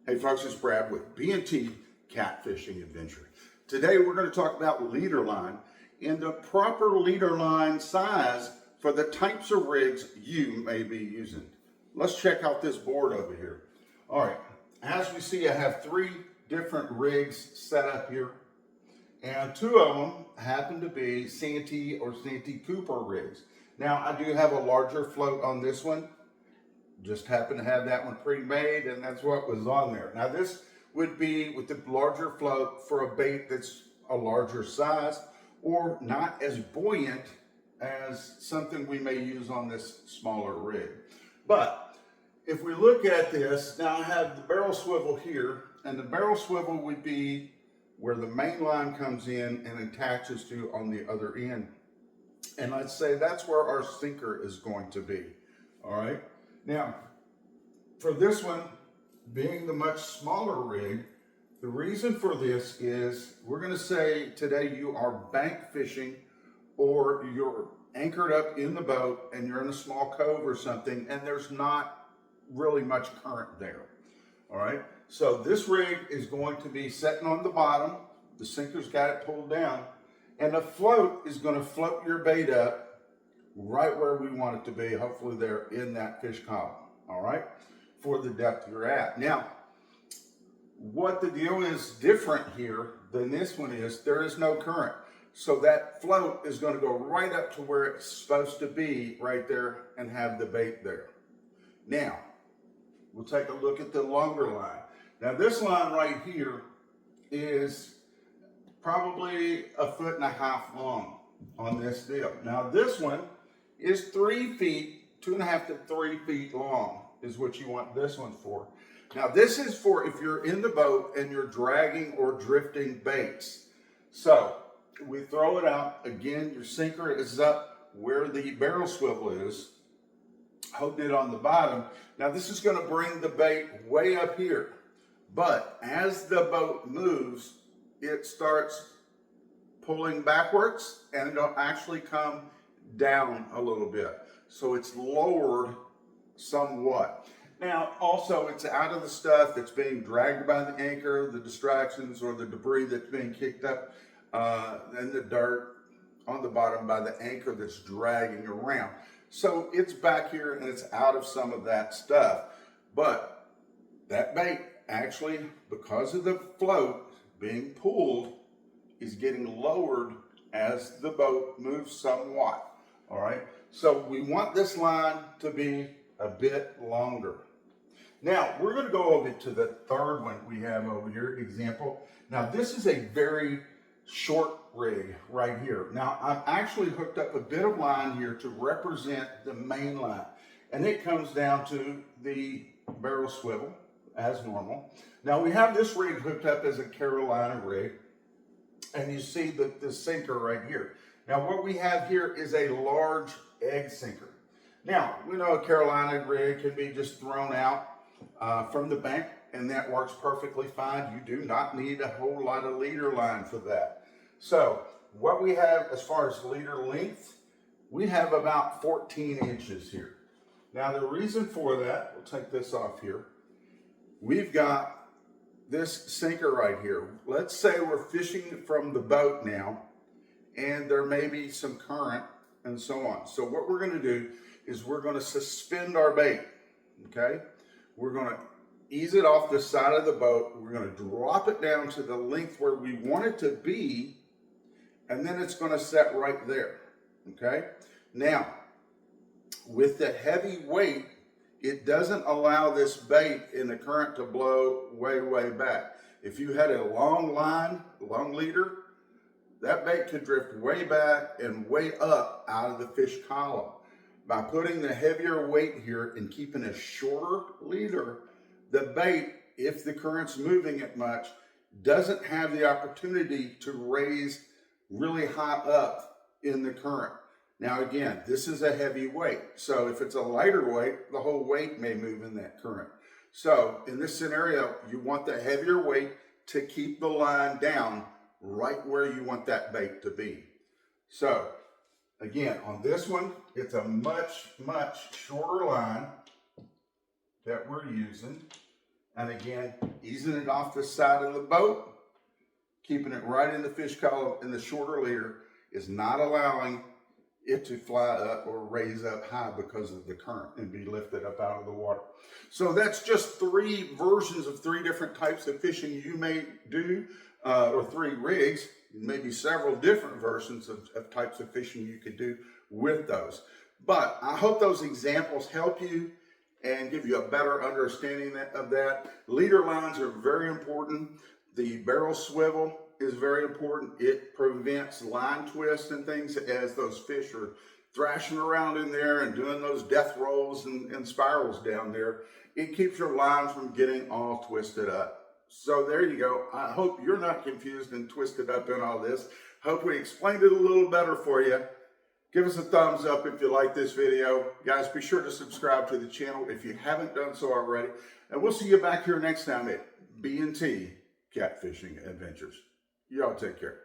Hey folks, it's Brad with B&T Catfishing Adventure. Today we're going to talk about leader line and the proper leader line size for the types of rigs you may be using. Let's check out this board over here. All right, as we see, I have 3 different rigs set up here, and 2 of them happen to be Santee or Santee Cooper rigs. Now, I do have a larger float on this one. Just happened to have that one pre-made, and that's what was on there. Now this would be with the larger float for a bait that's a larger size or not as buoyant as something we may use on this smaller rig. But if we look at this, now I have the barrel swivel here, and the barrel swivel would be where the main line comes in and attaches to on the other end. And let's say that's where our sinker is going to be, all right? Now, for this one, being the much smaller rig, the reason for this is we're going to say today you are bank fishing or you're anchored up in the boat and you're in a small cove or something and there's not really much current there. All right, so this rig is going to be sitting on the bottom. The sinker's got it pulled down, and the float is going to float your bait up right where we want it to be, hopefully there in that fish column, all right, for the depth you're at. Now, what the deal is different here than this one is, there is no current. So that float is going to go right up to where it's supposed to be right there and have the bait there. Now, we'll take a look at the longer line. Now, this line right here is probably 1.5 feet long on this deal. Now, this one is 3 feet, 2.5 to 3 feet long is what you want this one for. Now this is for if you're in the boat and you're dragging or drifting baits. So we throw it out. Again, your sinker is up where the barrel swivel is, holding it on the bottom. Now this is going to bring the bait way up here. But as the boat moves, it starts pulling backwards and it'll actually come down a little bit, so it's lowered somewhat. Now also it's out of the stuff that's being dragged by the anchor, the distractions or the debris that's being kicked up and the dirt on the bottom by the anchor that's dragging around. So it's back here and it's out of some of that stuff, but that bait actually, because of the float being pulled, is getting lowered as the boat moves somewhat. All right, so we want this line to be a bit longer. Now, we're going to go over to the third one we have over here, example. Now, this is a very short rig right here. Now, I've actually hooked up a bit of line here to represent the main line, and it comes down to the barrel swivel as normal. Now, we have this rig hooked up as a Carolina rig, and you see the sinker right here. Now what we have here is a large egg sinker. Now, we know a Carolina rig can be just thrown out from the bank, and that works perfectly fine. You do not need a whole lot of leader line for that. So what we have as far as leader length, we have about 14 inches here. Now the reason for that, we'll take this off here. We've got this sinker right here. Let's say we're fishing from the boat now, and there may be some current and so on. So what we're going to do is we're going to suspend our bait, okay? We're going to ease it off the side of the boat. We're going to drop it down to the length where we want it to be, and then it's going to set right there, okay? Now, with the heavy weight, it doesn't allow this bait in the current to blow way, way back. If you had a long line, long leader, that bait could drift way back and way up out of the fish column. By putting the heavier weight here and keeping a shorter leader, the bait, if the current's moving it much, doesn't have the opportunity to raise really high up in the current. Now again, this is a heavy weight. So if it's a lighter weight, the whole weight may move in that current. So in this scenario, you want the heavier weight to keep the line down right where you want that bait to be. So again, on this one, it's a much, much shorter line that we're using. And again, easing it off the side of the boat, keeping it right in the fish column in the shorter leader is not allowing it to fly up or raise up high because of the current and be lifted up out of the water. So that's just 3 versions of 3 different types of fishing you may do, or 3 rigs, maybe several different versions of types of fishing you could do with those. But I hope those examples help you and give you a better understanding of that. Leader lines are very important. The barrel swivel is very important. It prevents line twists and things as those fish are thrashing around in there and doing those death rolls and spirals down there. It keeps your line from getting all twisted up. So there you go. I hope you're not confused and twisted up in all this. Hope we explained it a little better for you. Give us a thumbs up if you like this video. Guys, be sure to subscribe to the channel if you haven't done so already. And we'll see you back here next time at B&T Catfishing Adventures. Y'all take care.